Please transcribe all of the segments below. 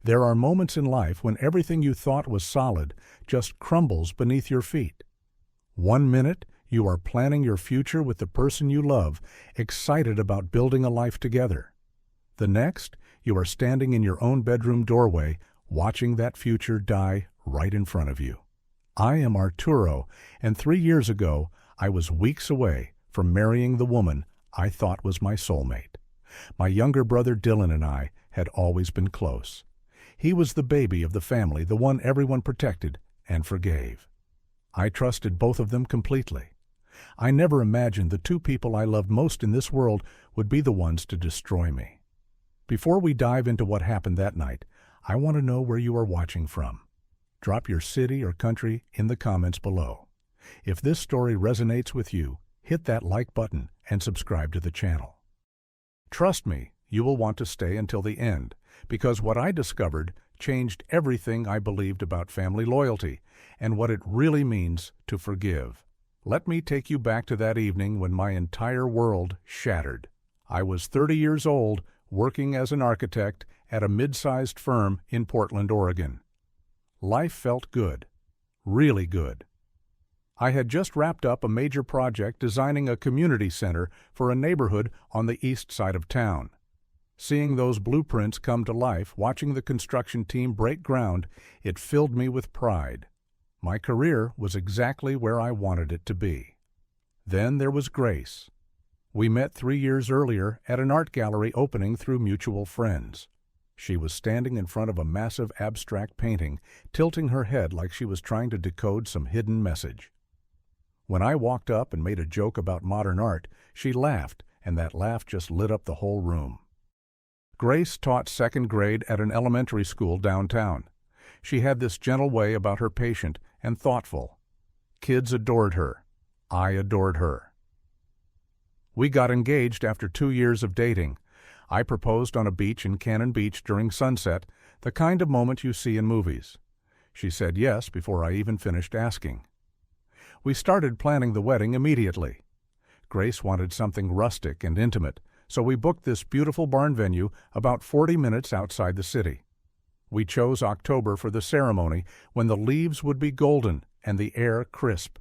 There are moments in life when everything you thought was solid just crumbles beneath your feet. 1 minute, you are planning your future with the person you love, excited about building a life together. The next, you are standing in your own bedroom doorway, watching that future die right in front of you. I am Arturo, and 3 years ago, I was weeks away from marrying the woman I thought was my soulmate. My younger brother Dylan and I had always been close. He was the baby of the family, the one everyone protected and forgave. I trusted both of them completely. I never imagined the two people I loved most in this world would be the ones to destroy me. Before we dive into what happened that night, I want to know where you are watching from. Drop your city or country in the comments below. If this story resonates with you, hit that like button and subscribe to the channel. Trust me, you will want to stay until the end, because what I discovered changed everything I believed about family loyalty and what it really means to forgive. Let me take you back to that evening when my entire world shattered. I was 30 years old, working as an architect at a mid-sized firm in Portland, Oregon. Life felt good, really good. I had just wrapped up a major project designing a community center for a neighborhood on the east side of town. Seeing those blueprints come to life, watching the construction team break ground, it filled me with pride. My career was exactly where I wanted it to be. Then there was Grace. We met 3 years earlier at an art gallery opening through mutual friends. She was standing in front of a massive abstract painting, tilting her head like she was trying to decode some hidden message. When I walked up and made a joke about modern art, she laughed, and that laugh just lit up the whole room. Grace taught second grade at an elementary school downtown. She had this gentle way about her, patient and thoughtful. Kids adored her. I adored her. We got engaged after 2 years of dating. I proposed on a beach in Cannon Beach during sunset, the kind of moment you see in movies. She said yes before I even finished asking. We started planning the wedding immediately. Grace wanted something rustic and intimate, so we booked this beautiful barn venue about 40 minutes outside the city. We chose October for the ceremony, when the leaves would be golden and the air crisp.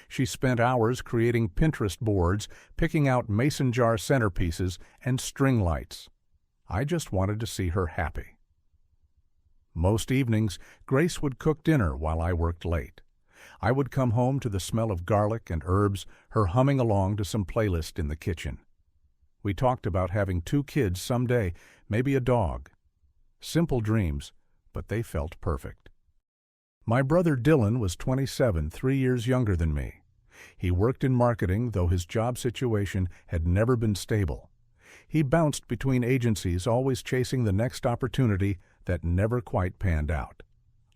She spent hours creating Pinterest boards, picking out mason jar centerpieces and string lights. I just wanted to see her happy. Most evenings, Grace would cook dinner while I worked late. I would come home to the smell of garlic and herbs, her humming along to some playlist in the kitchen. We talked about having 2 kids someday, maybe a dog. Simple dreams, but they felt perfect. My brother Dylan was 27, 3 years younger than me. He worked in marketing, though his job situation had never been stable. He bounced between agencies, always chasing the next opportunity that never quite panned out.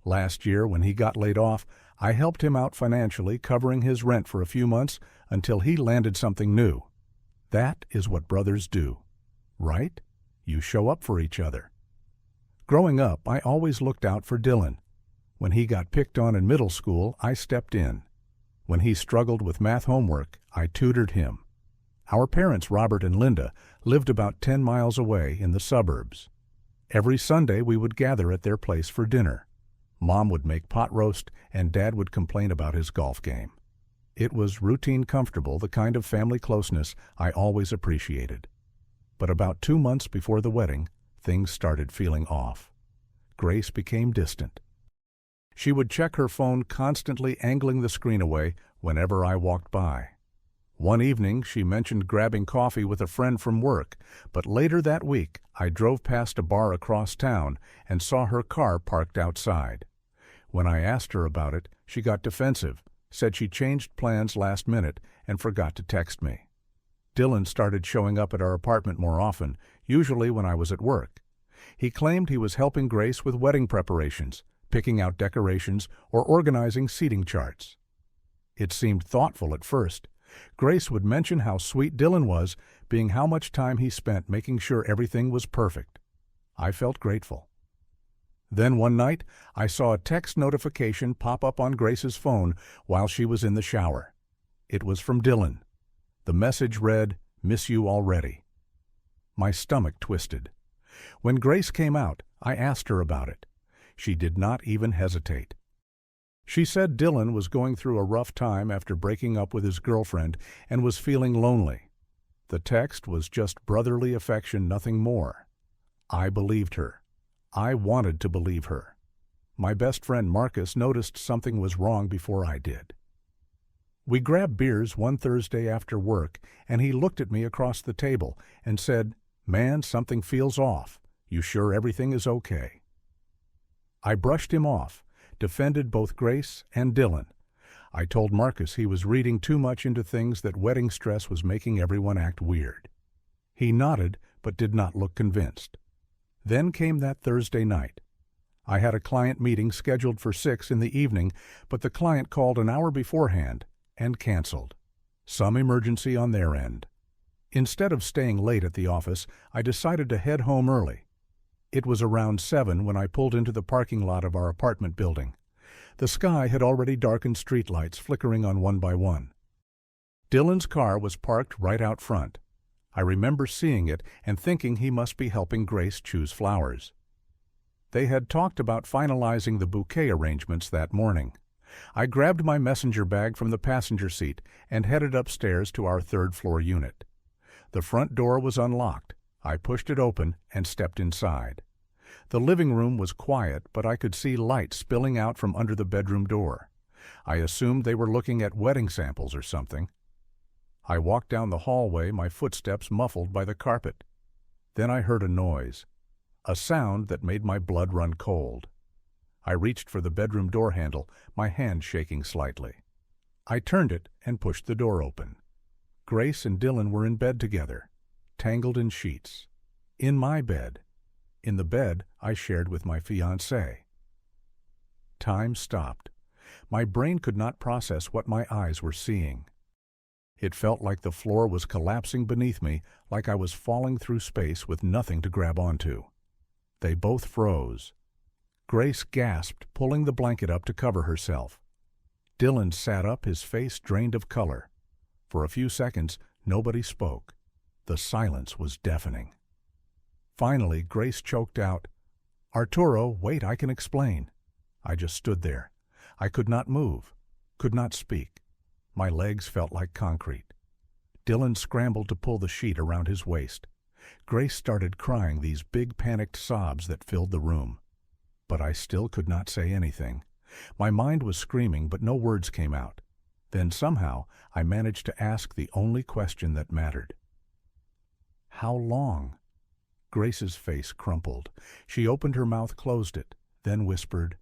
Last year, when he got laid off, I helped him out financially, covering his rent for a few months until he landed something new. That is what brothers do, right? You show up for each other. Growing up, I always looked out for Dylan. When he got picked on in middle school, I stepped in. When he struggled with math homework, I tutored him. Our parents, Robert and Linda, lived about 10 miles away in the suburbs. Every Sunday, we would gather at their place for dinner. Mom would make pot roast, and Dad would complain about his golf game. It was routine, comfortable, the kind of family closeness I always appreciated. But about 2 months before the wedding, things started feeling off. Grace became distant. She would check her phone, constantly angling the screen away whenever I walked by. One evening, she mentioned grabbing coffee with a friend from work, but later that week, I drove past a bar across town and saw her car parked outside. When I asked her about it, she got defensive, said she changed plans last minute and forgot to text me. Dylan started showing up at our apartment more often, usually when I was at work. He claimed he was helping Grace with wedding preparations, picking out decorations, or organizing seating charts. It seemed thoughtful at first. Grace would mention how sweet Dylan was, being how much time he spent making sure everything was perfect. I felt grateful. Then one night, I saw a text notification pop up on Grace's phone while she was in the shower. It was from Dylan. The message read, "Miss you already." My stomach twisted. When Grace came out, I asked her about it. She did not even hesitate. She said Dylan was going through a rough time after breaking up with his girlfriend and was feeling lonely. The text was just brotherly affection, nothing more. I believed her. I wanted to believe her. My best friend Marcus noticed something was wrong before I did. We grabbed beers one Thursday after work, and he looked at me across the table and said, "Man, something feels off. You sure everything is okay?" I brushed him off, defended both Grace and Dylan. I told Marcus he was reading too much into things, that wedding stress was making everyone act weird. He nodded, but did not look convinced. Then came that Thursday night. I had a client meeting scheduled for 6 in the evening, but the client called an hour beforehand and canceled. Some emergency on their end. Instead of staying late at the office, I decided to head home early. It was around 7 when I pulled into the parking lot of our apartment building. The sky had already darkened, streetlights flickering on one by one. Dylan's car was parked right out front. I remember seeing it and thinking he must be helping Grace choose flowers. They had talked about finalizing the bouquet arrangements that morning. I grabbed my messenger bag from the passenger seat and headed upstairs to our third-floor unit. The front door was unlocked. I pushed it open and stepped inside. The living room was quiet, but I could see light spilling out from under the bedroom door. I assumed they were looking at wedding samples or something. I walked down the hallway, my footsteps muffled by the carpet. Then I heard a noise, a sound that made my blood run cold. I reached for the bedroom door handle, my hand shaking slightly. I turned it and pushed the door open. Grace and Dylan were in bed together, tangled in sheets. In my bed. In the bed I shared with my fiancée. Time stopped. My brain could not process what my eyes were seeing. It felt like the floor was collapsing beneath me, like I was falling through space with nothing to grab onto. They both froze. Grace gasped, pulling the blanket up to cover herself. Dylan sat up, his face drained of color. For a few seconds, nobody spoke. The silence was deafening. Finally, Grace choked out, "Arturo, wait, I can explain." I just stood there. I could not move, could not speak. My legs felt like concrete. Dylan scrambled to pull the sheet around his waist. Grace started crying, these big panicked sobs that filled the room. But I still could not say anything. My mind was screaming, but no words came out. Then somehow I managed to ask the only question that mattered. "How long?" Grace's face crumpled. She opened her mouth, closed it, then whispered,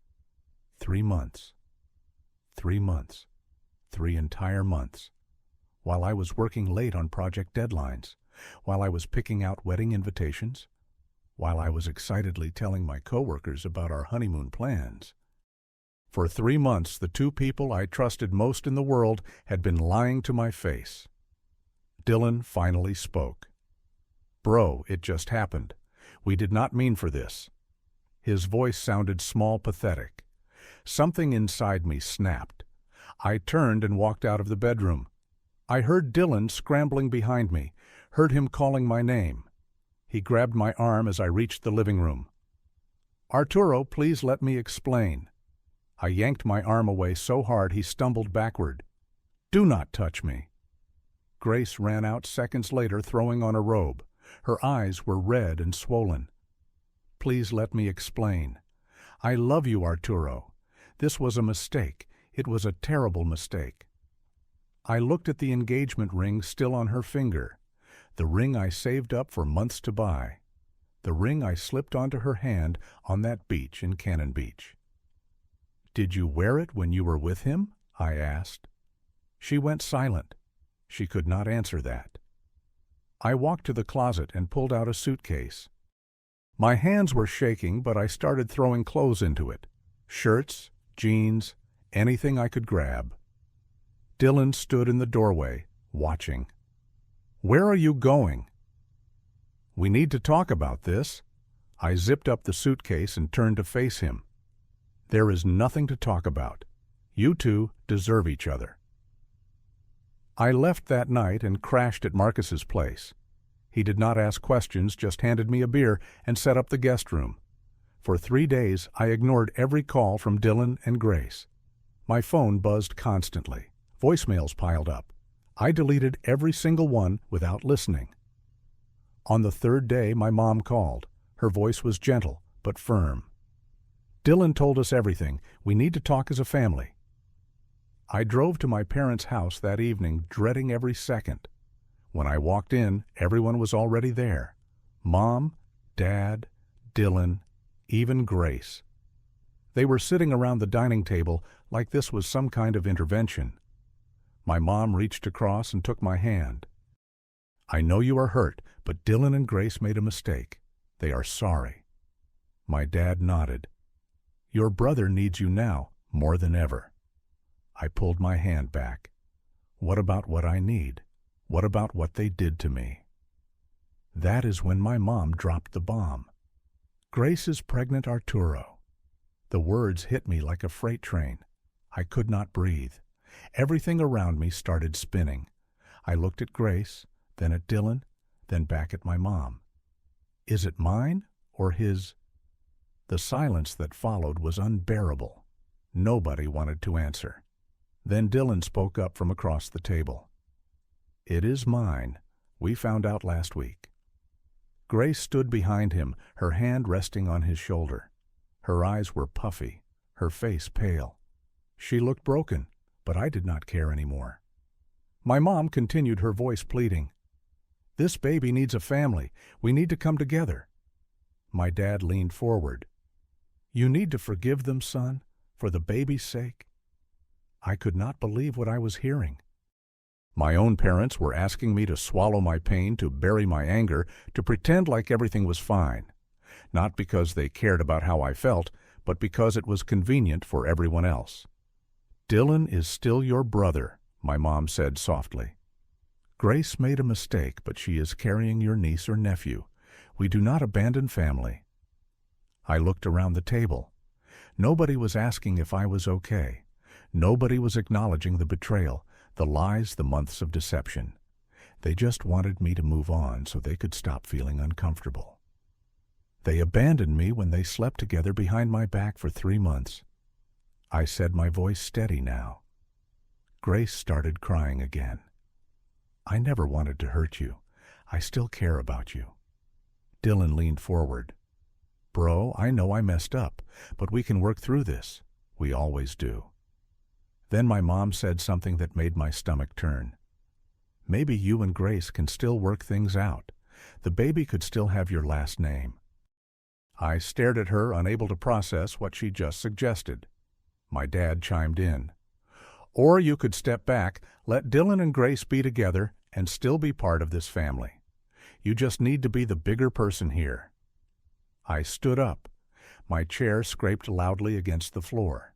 3 months. 3 months. 3 entire months. While I was working late on project deadlines, while I was picking out wedding invitations, while I was excitedly telling my coworkers about our honeymoon plans. For 3 months, the two people I trusted most in the world had been lying to my face. Dylan finally spoke. "Bro, it just happened. We did not mean for this." His voice sounded small, pathetic. Something inside me snapped. I turned and walked out of the bedroom. I heard Dylan scrambling behind me, heard him calling my name. He grabbed my arm as I reached the living room. "Arturo, please let me explain." I yanked my arm away so hard he stumbled backward. "Do not touch me." Grace ran out seconds later, throwing on a robe. Her eyes were red and swollen. "Please let me explain. I love you, Arturo. This was a mistake. It was a terrible mistake." I looked at the engagement ring still on her finger, the ring I saved up for months to buy, the ring I slipped onto her hand on that beach in Cannon Beach. "Did you wear it when you were with him?" I asked. She went silent. She could not answer that. I walked to the closet and pulled out a suitcase. My hands were shaking, but I started throwing clothes into it. Shirts, jeans, anything I could grab. Dylan stood in the doorway, watching. "Where are you going?" "We need to talk about this." I zipped up the suitcase and turned to face him. "There is nothing to talk about. You two deserve each other." I left that night and crashed at Marcus's place. He did not ask questions, just handed me a beer and set up the guest room. For 3 days, I ignored every call from Dylan and Grace. My phone buzzed constantly. Voicemails piled up. I deleted every single one without listening. On the 3rd day, my mom called. Her voice was gentle, but firm. "Dylan told us everything. We need to talk as a family." I drove to my parents' house that evening, dreading every second. When I walked in, everyone was already there. Mom, Dad, Dylan, even Grace. They were sitting around the dining table like this was some kind of intervention. My mom reached across and took my hand. "I know you are hurt, but Dylan and Grace made a mistake. They are sorry." My dad nodded. "Your brother needs you now more than ever." I pulled my hand back. What about what I need? What about what they did to me? That is when my mom dropped the bomb. "Grace is pregnant, Arturo." The words hit me like a freight train. I could not breathe. Everything around me started spinning. I looked at Grace, then at Dylan, then back at my mom. Is it mine or his? The silence that followed was unbearable. Nobody wanted to answer. Then Dylan spoke up from across the table. "It is mine. We found out last week." Grace stood behind him, her hand resting on his shoulder. Her eyes were puffy, her face pale. She looked broken, but I did not care anymore. My mom continued, her voice pleading. "This baby needs a family. We need to come together." My dad leaned forward. "You need to forgive them, son, for the baby's sake." I could not believe what I was hearing. My own parents were asking me to swallow my pain, to bury my anger, to pretend like everything was fine. Not because they cared about how I felt, but because it was convenient for everyone else. "Dylan is still your brother," my mom said softly. "Grace made a mistake, but she is carrying your niece or nephew. We do not abandon family." I looked around the table. Nobody was asking if I was okay. Nobody was acknowledging the betrayal, the lies, the months of deception. They just wanted me to move on so they could stop feeling uncomfortable. They abandoned me when they slept together behind my back for 3 months. I said, my voice steady now. Grace started crying again. "I never wanted to hurt you. I still care about you." Dylan leaned forward. "Bro, I know I messed up, but we can work through this. We always do." Then my mom said something that made my stomach turn. "Maybe you and Grace can still work things out. The baby could still have your last name." I stared at her, unable to process what she just suggested. My dad chimed in. "Or you could step back, let Dylan and Grace be together, and still be part of this family. You just need to be the bigger person here." I stood up. My chair scraped loudly against the floor.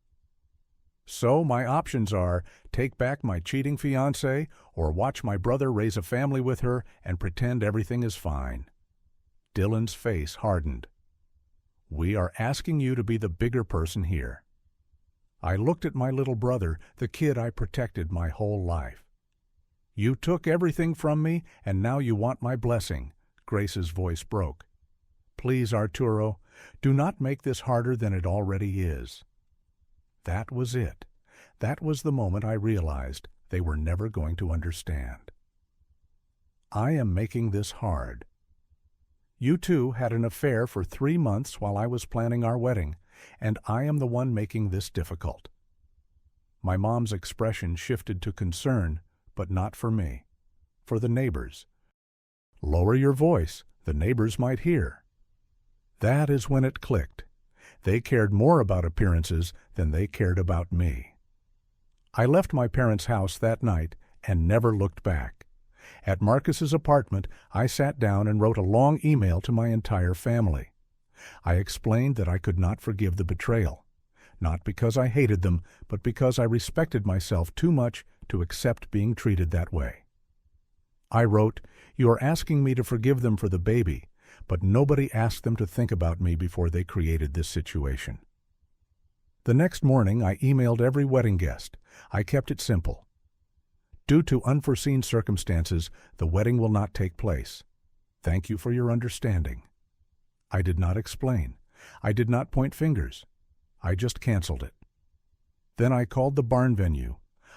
"So my options are take back my cheating fiancé or watch my brother raise a family with her and pretend everything is fine." Dylan's face hardened. "We are asking you to be the bigger person here." I looked at my little brother, the kid I protected my whole life. "You took everything from me, and now you want my blessing," Grace's voice broke. "Please, Arturo, do not make this harder than it already is." That was it. That was the moment I realized they were never going to understand. "I am making this hard. You two had an affair for 3 months while I was planning our wedding, and I am the one making this difficult." My mom's expression shifted to concern, but not for me. For the neighbors. "Lower your voice. The neighbors might hear." That is when it clicked. They cared more about appearances than they cared about me. I left my parents' house that night and never looked back. At Marcus's apartment, I sat down and wrote a long email to my entire family. I explained that I could not forgive the betrayal, not because I hated them, but because I respected myself too much to accept being treated that way. I wrote, "You are asking me to forgive them for the baby, but nobody asked them to think about me before they created this situation." The next morning, I emailed every wedding guest. I kept it simple. "Due to unforeseen circumstances, the wedding will not take place. Thank you for your understanding." I did not explain. I did not point fingers. I just canceled it. Then I called the barn venue.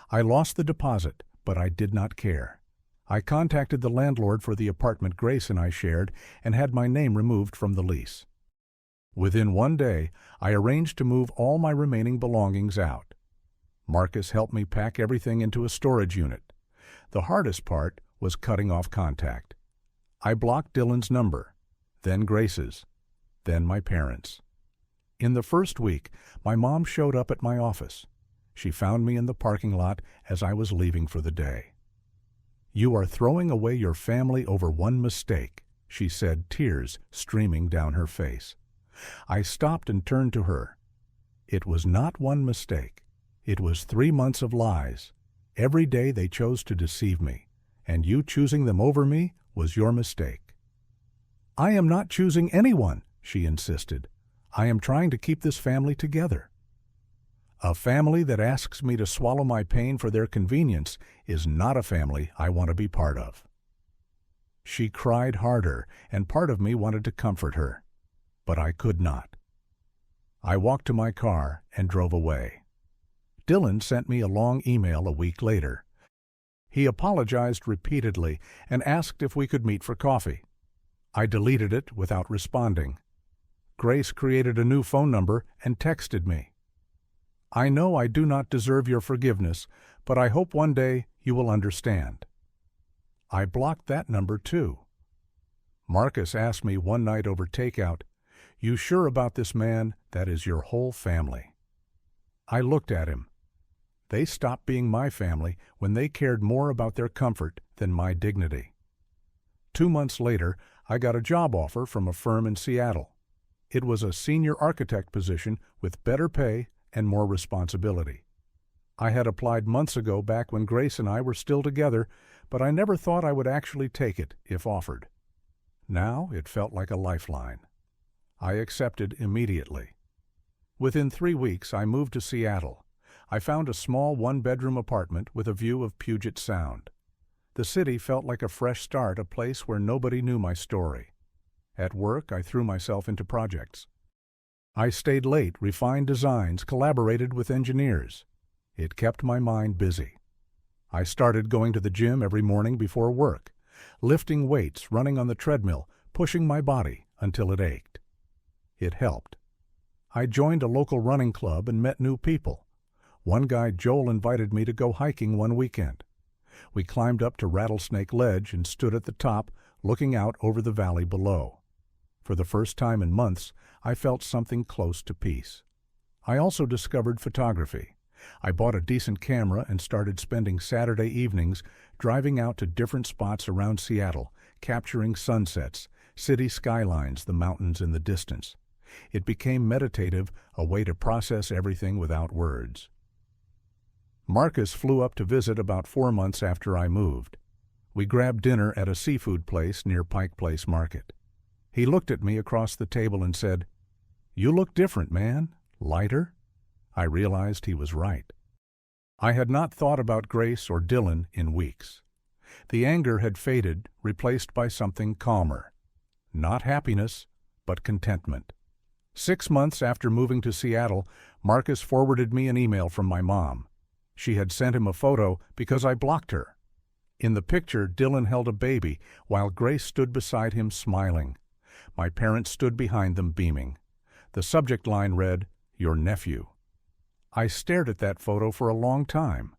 I lost the deposit, but I did not care. I contacted the landlord for the apartment Grace and I shared and had my name removed from the lease. Within one day, I arranged to move all my remaining belongings out. Marcus helped me pack everything into a storage unit. The hardest part was cutting off contact. I blocked Dylan's number, then Grace's, then my parents'. In the first week, my mom showed up at my office. She found me in the parking lot as I was leaving for the day. "You are throwing away your family over one mistake," she said, tears streaming down her face. I stopped and turned to her. It was not one mistake. It was 3 months of lies. Every day they chose to deceive me, and you choosing them over me was your mistake. "I am not choosing anyone," she insisted. "I am trying to keep this family together." A family that asks me to swallow my pain for their convenience is not a family I want to be part of. She cried harder, and part of me wanted to comfort her, but I could not. I walked to my car and drove away. Dylan sent me a long email a week later. He apologized repeatedly and asked if we could meet for coffee. I deleted it without responding. Grace created a new phone number and texted me. "I know I do not deserve your forgiveness, but I hope one day you will understand." I blocked that number too. Marcus asked me one night over takeout, "You sure about this man? That is your whole family." I looked at him. They stopped being my family when they cared more about their comfort than my dignity. 2 months later, I got a job offer from a firm in Seattle. It was a senior architect position with better pay and more responsibility. I had applied months ago back when Grace and I were still together, but I never thought I would actually take it if offered. Now it felt like a lifeline. I accepted immediately. Within 3 weeks, I moved to Seattle. I found a small one-bedroom apartment with a view of Puget Sound. The city felt like a fresh start, a place where nobody knew my story. At work, I threw myself into projects. I stayed late, refined designs, collaborated with engineers. It kept my mind busy. I started going to the gym every morning before work, lifting weights, running on the treadmill, pushing my body until it ached. It helped. I joined a local running club and met new people. One guy, Joel, invited me to go hiking one weekend. We climbed up to Rattlesnake Ledge and stood at the top, looking out over the valley below. For the first time in months, I felt something close to peace. I also discovered photography. I bought a decent camera and started spending Saturday evenings driving out to different spots around Seattle, capturing sunsets, city skylines, the mountains in the distance. It became meditative, a way to process everything without words. Marcus flew up to visit about 4 months after I moved. We grabbed dinner at a seafood place near Pike Place Market. He looked at me across the table and said, "You look different, man. Lighter?" I realized he was right. I had not thought about Grace or Dylan in weeks. The anger had faded, replaced by something calmer. Not happiness, but contentment. 6 months after moving to Seattle, Marcus forwarded me an email from my mom. She had sent him a photo because I blocked her. In the picture, Dylan held a baby while Grace stood beside him smiling. My parents stood behind them beaming. The subject line read, "Your nephew." I stared at that photo for a long time.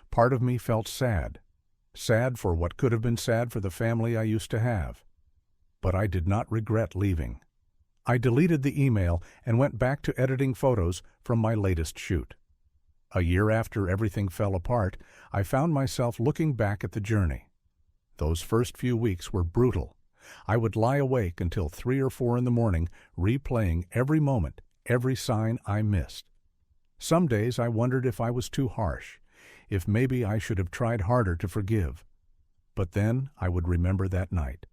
Part of me felt sad. Sad for what could have been sad for the family I used to have. But I did not regret leaving. I deleted the email and went back to editing photos from my latest shoot. A year after everything fell apart, I found myself looking back at the journey. Those first few weeks were brutal. I would lie awake until 3 or 4 in the morning, replaying every moment, every sign I missed. Some days I wondered if I was too harsh, if maybe I should have tried harder to forgive. But then I would remember that night.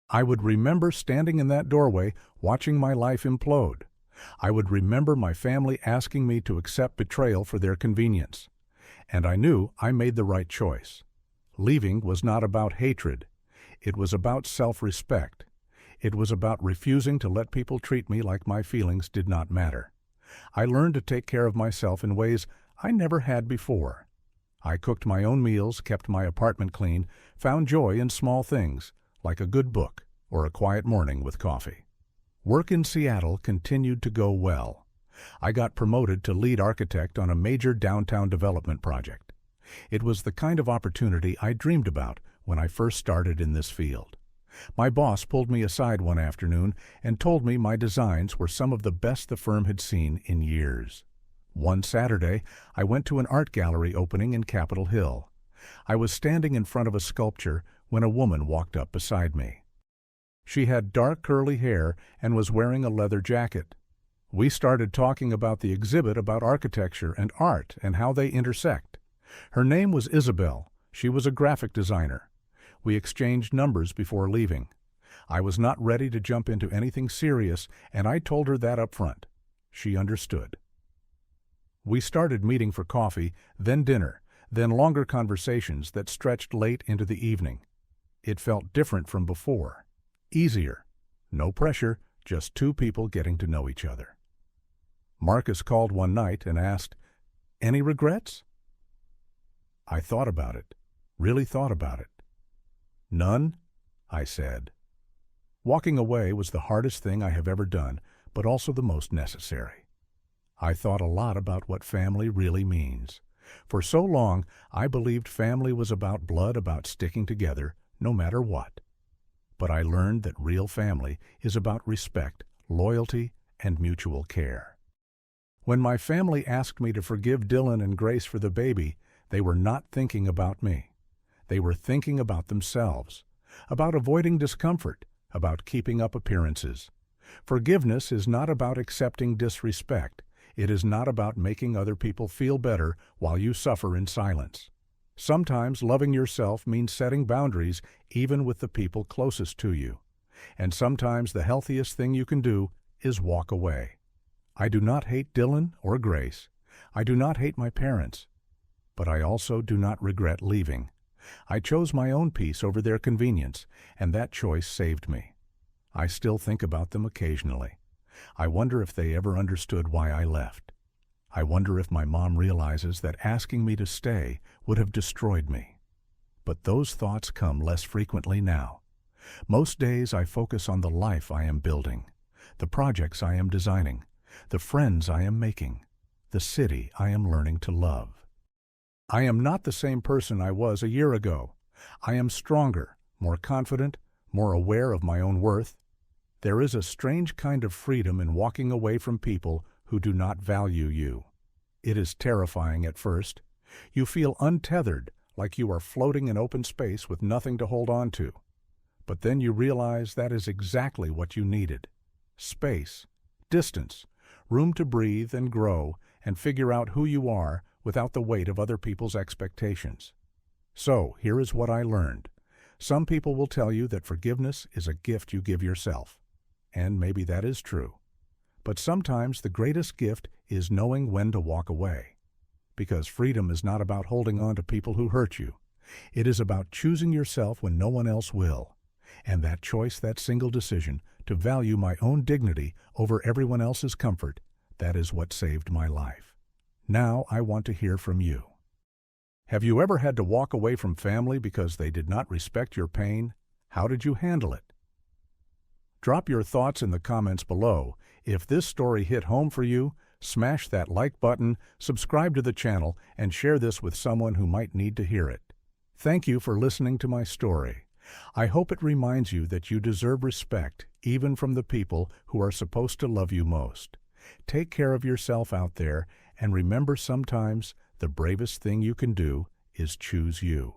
I would remember standing in that doorway, watching my life implode. I would remember my family asking me to accept betrayal for their convenience. And I knew I made the right choice. Leaving was not about hatred. It was about self-respect. It was about refusing to let people treat me like my feelings did not matter. I learned to take care of myself in ways I never had before. I cooked my own meals, kept my apartment clean, found joy in small things, like a good book or a quiet morning with coffee. Work in Seattle continued to go well. I got promoted to lead architect on a major downtown development project. It was the kind of opportunity I dreamed about when I first started in this field. My boss pulled me aside one afternoon and told me my designs were some of the best the firm had seen in years. One Saturday, I went to an art gallery opening in Capitol Hill. I was standing in front of a sculpture when a woman walked up beside me. She had dark curly hair and was wearing a leather jacket. We started talking about the exhibit about architecture and art and how they intersect. Her name was Isabel. She was a graphic designer. We exchanged numbers before leaving. I was not ready to jump into anything serious, and I told her that up front. She understood. We started meeting for coffee, then dinner, then longer conversations that stretched late into the evening. It felt different from before. Easier. No pressure, just two people getting to know each other. Marcus called one night and asked, "Any regrets?" I thought about it, really thought about it. "None," I said. Walking away was the hardest thing I have ever done, but also the most necessary. I thought a lot about what family really means. For so long, I believed family was about blood, about sticking together, no matter what. But I learned that real family is about respect, loyalty, and mutual care. When my family asked me to forgive Dylan and Grace for the baby, they were not thinking about me. They were thinking about themselves, about avoiding discomfort, about keeping up appearances. Forgiveness is not about accepting disrespect. It is not about making other people feel better while you suffer in silence. Sometimes loving yourself means setting boundaries even with the people closest to you. And sometimes the healthiest thing you can do is walk away. I do not hate Dylan or Grace. I do not hate my parents. But I also do not regret leaving. I chose my own peace over their convenience, and that choice saved me. I still think about them occasionally. I wonder if they ever understood why I left. I wonder if my mom realizes that asking me to stay would have destroyed me. But those thoughts come less frequently now. Most days I focus on the life I am building, the projects I am designing, the friends I am making, the city I am learning to love. I am not the same person I was a year ago. I am stronger, more confident, more aware of my own worth. There is a strange kind of freedom in walking away from people who do not value you. It is terrifying at first. You feel untethered, like you are floating in open space with nothing to hold on to. But then you realize that is exactly what you needed. Space, distance, room to breathe and grow and figure out who you are without the weight of other people's expectations. So, here is what I learned. Some people will tell you that forgiveness is a gift you give yourself. And maybe that is true. But sometimes the greatest gift is knowing when to walk away. Because freedom is not about holding on to people who hurt you. It is about choosing yourself when no one else will. And that choice, that single decision, to value my own dignity over everyone else's comfort, that is what saved my life. Now I want to hear from you. Have you ever had to walk away from family because they did not respect your pain? How did you handle it? Drop your thoughts in the comments below. If this story hit home for you, smash that like button, subscribe to the channel, and share this with someone who might need to hear it. Thank you for listening to my story. I hope it reminds you that you deserve respect, even from the people who are supposed to love you most. Take care of yourself out there, and remember sometimes the bravest thing you can do is choose you.